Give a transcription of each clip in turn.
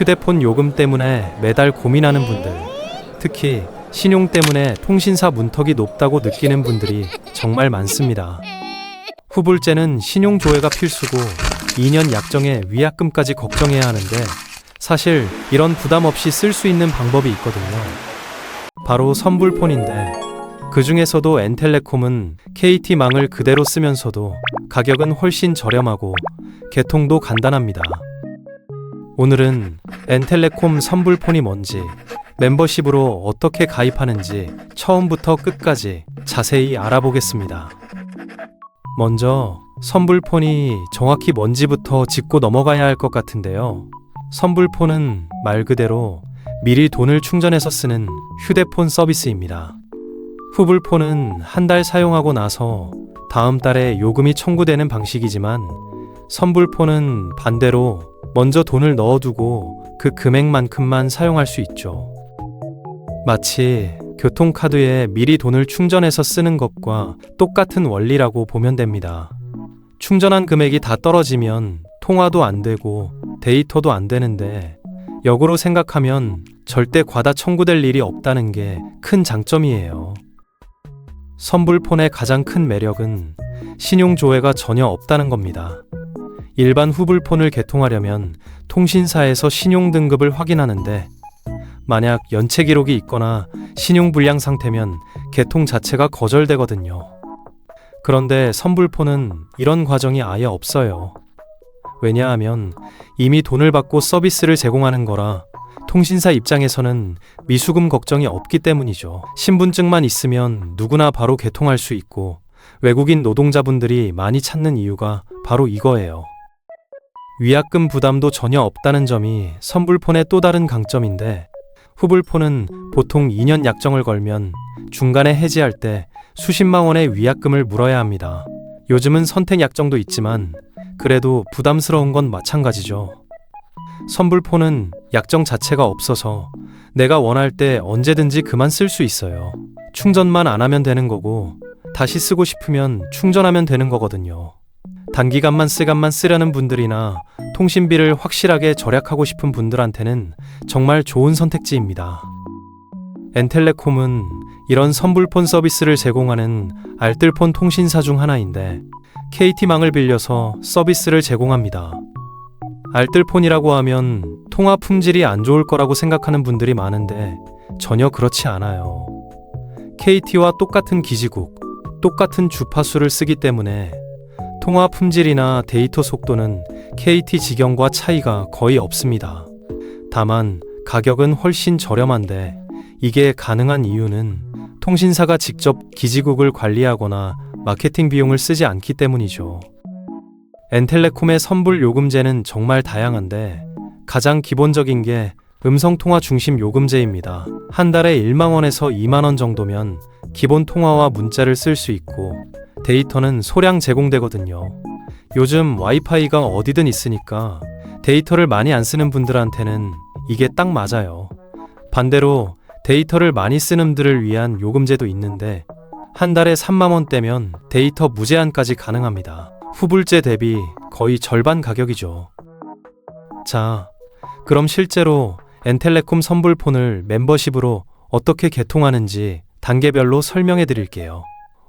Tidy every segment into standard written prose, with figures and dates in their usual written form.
휴대폰 요금 때문에 매달 고민하는 분들, 특히 신용 때문에 통신사 문턱이 높다고 느끼는 분들이 정말 많습니다. 후불제는 신용 조회가 필수고 2년 약정에 위약금까지 걱정해야 하는데 사실 이런 부담 없이 쓸 수 있는 방법이 있거든요. 바로 선불폰인데 그 중에서도 엔텔레콤은 KT망을 그대로 쓰면서도 가격은 훨씬 저렴하고 개통도 간단합니다. 오늘은 엔텔레콤 선불폰이 뭔지, 멤버십으로 어떻게 가입하는지 처음부터 끝까지 자세히 알아보겠습니다. 먼저 선불폰이 정확히 뭔지부터 짚고 넘어가야 할 것 같은데요. 선불폰은 말 그대로 미리 돈을 충전해서 쓰는 휴대폰 서비스입니다. 후불폰은 한 달 사용하고 나서 다음 달에 요금이 청구되는 방식이지만 선불폰은 반대로 먼저 돈을 넣어두고 그 금액만큼만 사용할 수 있죠. 마치 교통카드에 미리 돈을 충전해서 쓰는 것과 똑같은 원리라고 보면 됩니다. 충전한 금액이 다 떨어지면 통화도 안 되고 데이터도 안 되는데 역으로 생각하면 절대 과다 청구될 일이 없다는 게 큰 장점이에요. 선불폰의 가장 큰 매력은 신용 조회가 전혀 없다는 겁니다. 일반 후불폰을 개통하려면 통신사에서 신용 등급을 확인하는데 만약 연체 기록이 있거나 신용 불량 상태면 개통 자체가 거절되거든요. 그런데 선불폰은 이런 과정이 아예 없어요. 왜냐하면 이미 돈을 받고 서비스를 제공하는 거라 통신사 입장에서는 미수금 걱정이 없기 때문이죠. 신분증만 있으면 누구나 바로 개통할 수 있고 외국인 노동자분들이 많이 찾는 이유가 바로 이거예요. 위약금 부담도 전혀 없다는 점이 선불폰의 또 다른 강점인데 후불폰은 보통 2년 약정을 걸면 중간에 해지할 때 수십만 원의 위약금을 물어야 합니다. 요즘은 선택 약정도 있지만 그래도 부담스러운 건 마찬가지죠. 선불폰은 약정 자체가 없어서 내가 원할 때 언제든지 그만 쓸 수 있어요. 충전만 안 하면 되는 거고 다시 쓰고 싶으면 충전하면 되는 거거든요. 단기간만 쓰려는 분들이나 통신비를 확실하게 절약하고 싶은 분들한테는 정말 좋은 선택지입니다. 엔텔레콤은 이런 선불폰 서비스를 제공하는 알뜰폰 통신사 중 하나인데 KT망을 빌려서 서비스를 제공합니다. 알뜰폰이라고 하면 통화 품질이 안 좋을 거라고 생각하는 분들이 많은데 전혀 그렇지 않아요. KT와 똑같은 기지국, 똑같은 주파수를 쓰기 때문에 통화 품질이나 데이터 속도는 KT 직영과 차이가 거의 없습니다. 다만 가격은 훨씬 저렴한데 이게 가능한 이유는 통신사가 직접 기지국을 관리하거나 마케팅 비용을 쓰지 않기 때문이죠. 엔텔레콤의 선불 요금제는 정말 다양한데 가장 기본적인 게 음성통화 중심 요금제입니다. 한 달에 1만 원에서 2만 원 정도면 기본 통화와 문자를 쓸 수 있고 데이터는 소량 제공되거든요. 요즘 와이파이가 어디든 있으니까 데이터를 많이 안 쓰는 분들한테는 이게 딱 맞아요. 반대로 데이터를 많이 쓰는 분들을 위한 요금제도 있는데 한 달에 3만 원대면 데이터 무제한까지 가능합니다. 후불제 대비 거의 절반 가격이죠. 자, 그럼 실제로 엔텔레콤 선불폰을 멤버십으로 어떻게 개통하는지 단계별로 설명해 드릴게요.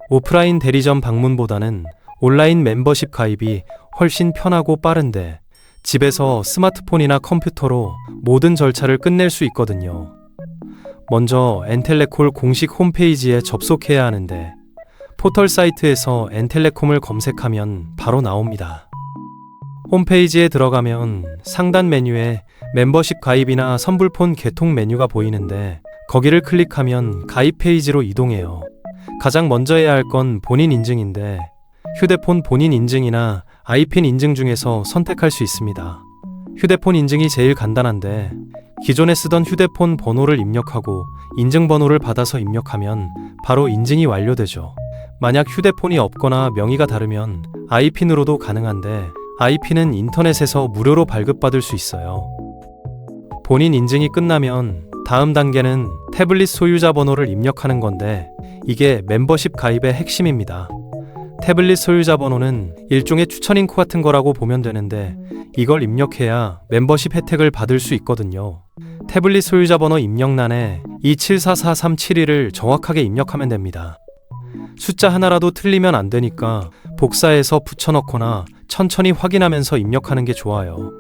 오프라인 대리점 방문보다는 온라인 멤버십 가입이 훨씬 편하고 빠른데 집에서 스마트폰이나 컴퓨터로 모든 절차를 끝낼 수 있거든요. 먼저 엔텔레콜 공식 홈페이지에 접속해야 하는데 포털 사이트에서 엔텔레콤을 검색하면 바로 나옵니다. 홈페이지에 들어가면 상단 메뉴에 멤버십 가입이나 선불폰 개통 메뉴가 보이는데 거기를 클릭하면 가입 페이지로 이동해요. 가장 먼저 해야 할 건 본인 인증인데 휴대폰 본인 인증이나 아이핀 인증 중에서 선택할 수 있습니다. 휴대폰 인증이 제일 간단한데 기존에 쓰던 휴대폰 번호를 입력하고 인증번호를 받아서 입력하면 바로 인증이 완료되죠. 만약 휴대폰이 없거나 명의가 다르면 아이핀으로도 가능한데 아이핀은 인터넷에서 무료로 발급받을 수 있어요. 본인 인증이 끝나면 다음 단계는 태블릿 소유자 번호를 입력하는 건데 이게 멤버십 가입의 핵심입니다. 태블릿 소유자 번호는 일종의 추천 잉크 같은 거라고 보면 되는데 이걸 입력해야 멤버십 혜택을 받을 수 있거든요. 태블릿 소유자 번호 입력란에 2744371을 정확하게 입력하면 됩니다. 숫자 하나라도 틀리면 안 되니까 복사해서 붙여넣거나 천천히 확인하면서 입력하는 게 좋아요.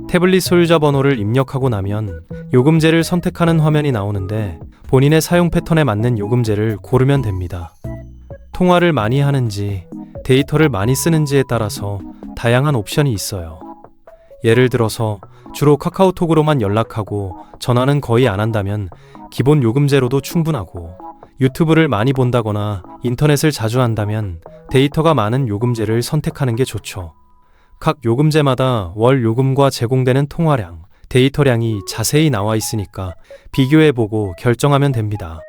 태블릿 소유자 번호를 입력하고 나면 요금제를 선택하는 화면이 나오는데 본인의 사용 패턴에 맞는 요금제를 고르면 됩니다. 통화를 많이 하는지 데이터를 많이 쓰는지에 따라서 다양한 옵션이 있어요. 예를 들어서 주로 카카오톡으로만 연락하고 전화는 거의 안 한다면 기본 요금제로도 충분하고, 유튜브를 많이 본다거나 인터넷을 자주 한다면 데이터가 많은 요금제를 선택하는 게 좋죠. 각 요금제마다 월 요금과 제공되는 통화량, 데이터량이 자세히 나와 있으니까 비교해보고 결정하면 됩니다.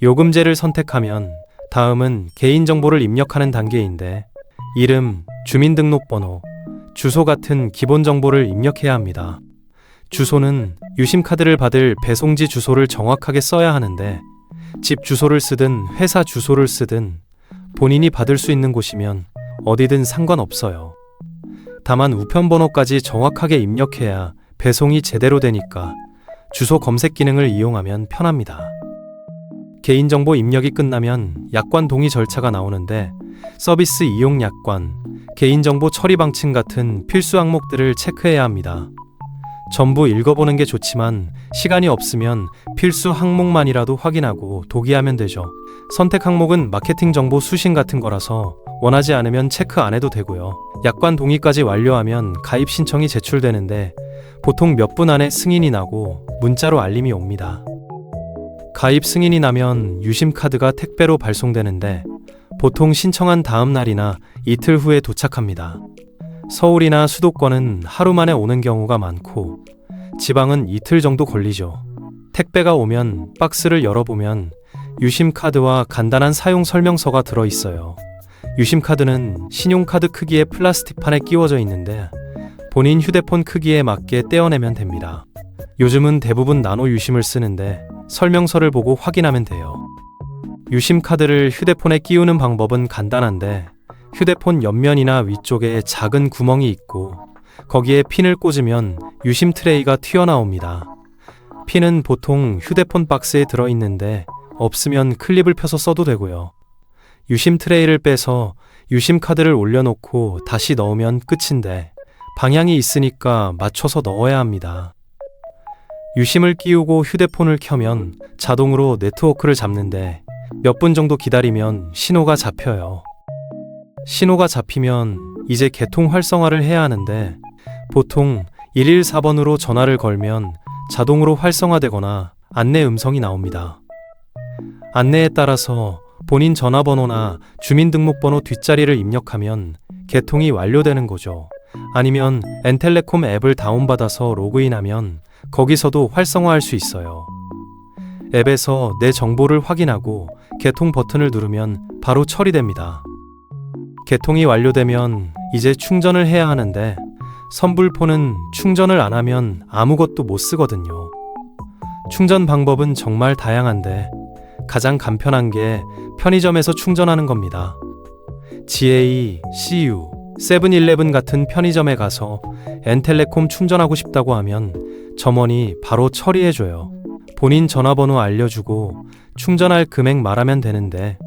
요금제를 선택하면 다음은 개인정보를 입력하는 단계인데 이름, 주민등록번호, 주소 같은 기본 정보를 입력해야 합니다. 주소는 유심카드를 받을 배송지 주소를 정확하게 써야 하는데 집 주소를 쓰든 회사 주소를 쓰든 본인이 받을 수 있는 곳이면 어디든 상관없어요. 다만 우편번호까지 정확하게 입력해야 배송이 제대로 되니까 주소 검색 기능을 이용하면 편합니다. 개인정보 입력이 끝나면 약관 동의 절차가 나오는데 서비스 이용 약관, 개인정보 처리 방침 같은 필수 항목들을 체크해야 합니다. 전부 읽어보는 게 좋지만 시간이 없으면 필수 항목만이라도 확인하고 동의하면 되죠. 선택 항목은 마케팅 정보 수신 같은 거라서 원하지 않으면 체크 안 해도 되고요. 약관 동의까지 완료하면 가입 신청이 제출되는데 보통 몇 분 안에 승인이 나고 문자로 알림이 옵니다. 가입 승인이 나면 유심카드가 택배로 발송되는데 보통 신청한 다음 날이나 이틀 후에 도착합니다. 서울이나 수도권은 하루 만에 오는 경우가 많고 지방은 이틀 정도 걸리죠. 택배가 오면 박스를 열어보면 유심카드와 간단한 사용 설명서가 들어있어요. 유심카드는 신용카드 크기의 플라스틱판에 끼워져 있는데 본인 휴대폰 크기에 맞게 떼어내면 됩니다. 요즘은 대부분 나노 유심을 쓰는데 설명서를 보고 확인하면 돼요. 유심카드를 휴대폰에 끼우는 방법은 간단한데 휴대폰 옆면이나 위쪽에 작은 구멍이 있고 거기에 핀을 꽂으면 유심 트레이가 튀어나옵니다. 핀은 보통 휴대폰 박스에 들어있는데 없으면 클립을 펴서 써도 되고요. 유심 트레이를 빼서 유심 카드를 올려놓고 다시 넣으면 끝인데 방향이 있으니까 맞춰서 넣어야 합니다. 유심을 끼우고 휴대폰을 켜면 자동으로 네트워크를 잡는데 몇 분 정도 기다리면 신호가 잡혀요. 신호가 잡히면 이제 개통 활성화를 해야 하는데 보통 114번으로 전화를 걸면 자동으로 활성화되거나 안내 음성이 나옵니다. 안내에 따라서 본인 전화번호나 주민등록번호 뒷자리를 입력하면 개통이 완료되는 거죠. 아니면 엔텔레콤 앱을 다운받아서 로그인하면 거기서도 활성화할 수 있어요. 앱에서 내 정보를 확인하고 개통 버튼을 누르면 바로 처리됩니다. 개통이 완료되면 이제 충전을 해야 하는데 선불폰은 충전을 안 하면 아무것도 못 쓰거든요. 충전 방법은 정말 다양한데 가장 간편한 게 편의점에서 충전하는 겁니다. GA, CU, 세븐일레븐 같은 편의점에 가서 엔텔레콤 충전하고 싶다고 하면 점원이 바로 처리해줘요. 본인 전화번호 알려주고 충전할 금액 말하면 되는데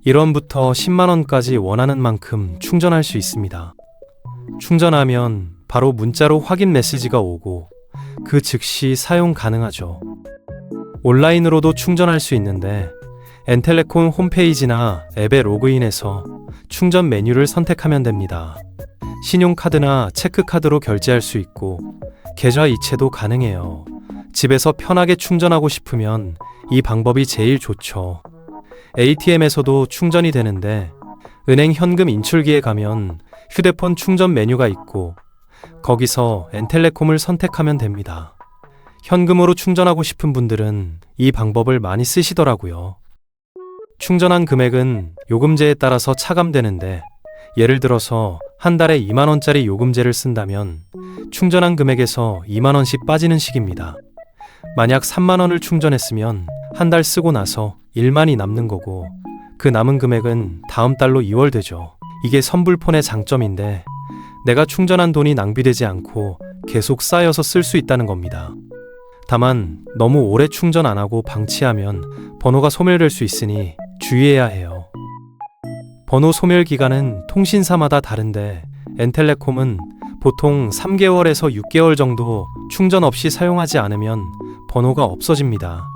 1원부터 10만원까지 원하는 만큼 충전할 수 있습니다. 충전하면 바로 문자로 확인 메시지가 오고 그 즉시 사용 가능하죠. 온라인으로도 충전할 수 있는데 엔텔레콤 홈페이지나 앱에 로그인해서 충전 메뉴를 선택하면 됩니다. 신용카드나 체크카드로 결제할 수 있고 계좌 이체도 가능해요. 집에서 편하게 충전하고 싶으면 이 방법이 제일 좋죠. ATM에서도 충전이 되는데 은행 현금 인출기에 가면 휴대폰 충전 메뉴가 있고 거기서 엔텔레콤을 선택하면 됩니다. 현금으로 충전하고 싶은 분들은 이 방법을 많이 쓰시더라고요. 충전한 금액은 요금제에 따라서 차감되는데 예를 들어서 한 달에 2만원짜리 요금제를 쓴다면 충전한 금액에서 2만원씩 빠지는 식입니다. 만약 3만원을 충전했으면 한 달 쓰고 나서 1만이 남는 거고 그 남은 금액은 다음 달로 2월 되죠. 이게 선불폰의 장점인데 내가 충전한 돈이 낭비되지 않고 계속 쌓여서 쓸 수 있다는 겁니다. 다만 너무 오래 충전 안 하고 방치하면 번호가 소멸될 수 있으니 주의해야 해요. 번호 소멸 기간은 통신사마다 다른데 엔텔레콤은 보통 3개월에서 6개월 정도 충전 없이 사용하지 않으면 번호가 없어집니다.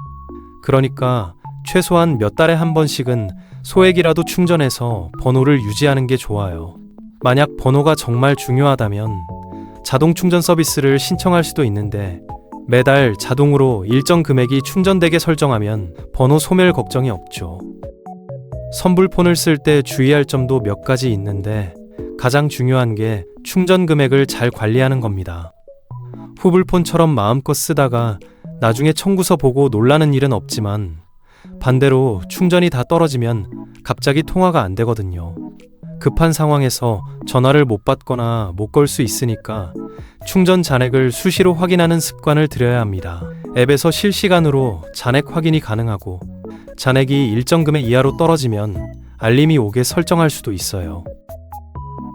그러니까 최소한 몇 달에 한 번씩은 소액이라도 충전해서 번호를 유지하는 게 좋아요. 만약 번호가 정말 중요하다면 자동 충전 서비스를 신청할 수도 있는데 매달 자동으로 일정 금액이 충전되게 설정하면 번호 소멸 걱정이 없죠. 선불폰을 쓸 때 주의할 점도 몇 가지 있는데 가장 중요한 게 충전 금액을 잘 관리하는 겁니다. 후불폰처럼 마음껏 쓰다가 나중에 청구서 보고 놀라는 일은 없지만 반대로 충전이 다 떨어지면 갑자기 통화가 안 되거든요. 급한 상황에서 전화를 못 받거나 못 걸 수 있으니까 충전 잔액을 수시로 확인하는 습관을 들여야 합니다. 앱에서 실시간으로 잔액 확인이 가능하고 잔액이 일정 금액 이하로 떨어지면 알림이 오게 설정할 수도 있어요.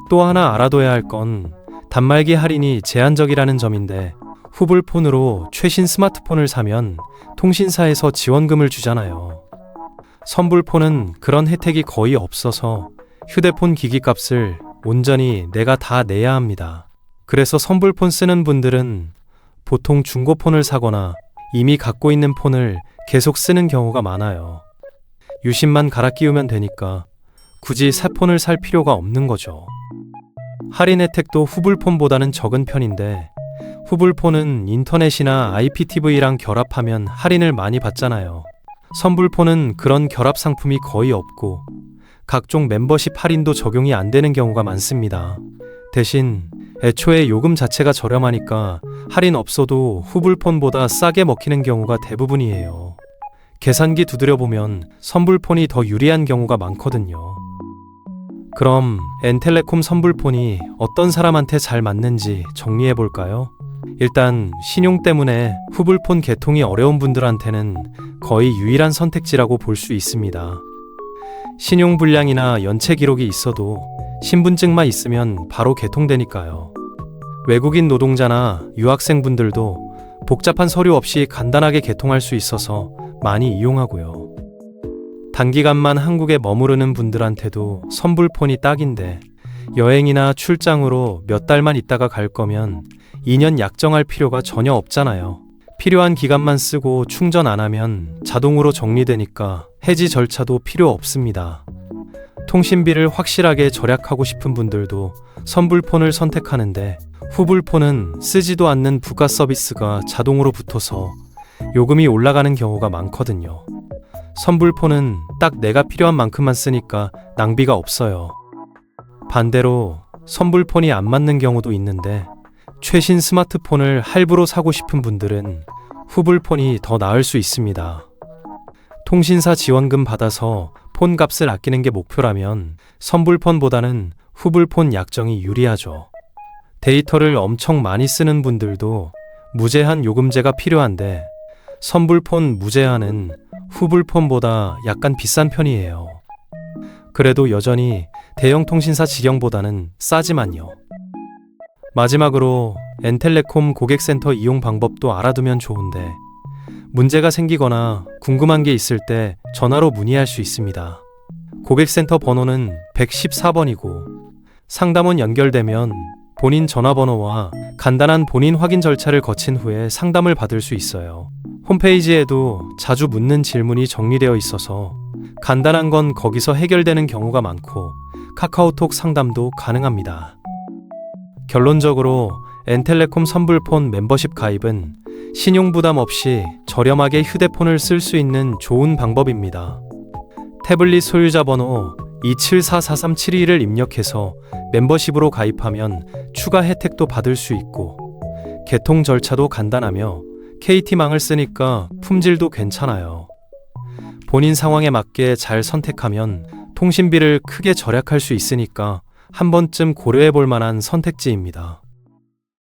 또 하나 알아둬야 할 건 단말기 할인이 제한적이라는 점인데 후불폰으로 최신 스마트폰을 사면 통신사에서 지원금을 주잖아요. 선불폰은 그런 혜택이 거의 없어서 휴대폰 기기값을 온전히 내가 다 내야 합니다. 그래서 선불폰 쓰는 분들은 보통 중고폰을 사거나 이미 갖고 있는 폰을 계속 쓰는 경우가 많아요. 유심만 갈아 끼우면 되니까 굳이 새 폰을 살 필요가 없는 거죠. 할인 혜택도 후불폰보다는 적은 편인데 후불폰은 인터넷이나 IPTV랑 결합하면 할인을 많이 받잖아요. 선불폰은 그런 결합 상품이 거의 없고 각종 멤버십 할인도 적용이 안 되는 경우가 많습니다. 대신 애초에 요금 자체가 저렴하니까 할인 없어도 후불폰보다 싸게 먹히는 경우가 대부분이에요. 계산기 두드려보면 선불폰이 더 유리한 경우가 많거든요. 그럼 엔텔레콤 선불폰이 어떤 사람한테 잘 맞는지 정리해볼까요? 일단 신용 때문에 후불폰 개통이 어려운 분들한테는 거의 유일한 선택지라고 볼 수 있습니다. 신용 불량이나 연체 기록이 있어도 신분증만 있으면 바로 개통되니까요. 외국인 노동자나 유학생분들도 복잡한 서류 없이 간단하게 개통할 수 있어서 많이 이용하고요. 단기간만 한국에 머무르는 분들한테도 선불폰이 딱인데 여행이나 출장으로 몇 달만 있다가 갈 거면 2년 약정할 필요가 전혀 없잖아요. 필요한 기간만 쓰고 충전 안 하면 자동으로 정리되니까 해지 절차도 필요 없습니다. 통신비를 확실하게 절약하고 싶은 분들도 선불폰을 선택하는데 후불폰은 쓰지도 않는 부가 서비스가 자동으로 붙어서 요금이 올라가는 경우가 많거든요. 선불폰은 딱 내가 필요한 만큼만 쓰니까 낭비가 없어요. 반대로 선불폰이 안 맞는 경우도 있는데 최신 스마트폰을 할부로 사고 싶은 분들은 후불폰이 더 나을 수 있습니다. 통신사 지원금 받아서 폰 값을 아끼는 게 목표라면 선불폰보다는 후불폰 약정이 유리하죠. 데이터를 엄청 많이 쓰는 분들도 무제한 요금제가 필요한데 선불폰 무제한은 후불폰보다 약간 비싼 편이에요. 그래도 여전히 대형 통신사 직영보다는 싸지만요. 마지막으로 엔텔레콤 고객센터 이용 방법도 알아두면 좋은데 문제가 생기거나 궁금한 게 있을 때 전화로 문의할 수 있습니다. 고객센터 번호는 114번이고 상담원 연결되면 본인 전화번호와 간단한 본인 확인 절차를 거친 후에 상담을 받을 수 있어요. 홈페이지에도 자주 묻는 질문이 정리되어 있어서 간단한 건 거기서 해결되는 경우가 많고 카카오톡 상담도 가능합니다. 결론적으로 엔텔레콤 선불폰 멤버십 가입은 신용 부담 없이 저렴하게 휴대폰을 쓸 수 있는 좋은 방법입니다. 태블릿 소유자 번호 2744372를 입력해서 멤버십으로 가입하면 추가 혜택도 받을 수 있고 개통 절차도 간단하며 KT망을 쓰니까 품질도 괜찮아요. 본인 상황에 맞게 잘 선택하면 통신비를 크게 절약할 수 있으니까 한 번쯤 고려해 볼 만한 선택지입니다.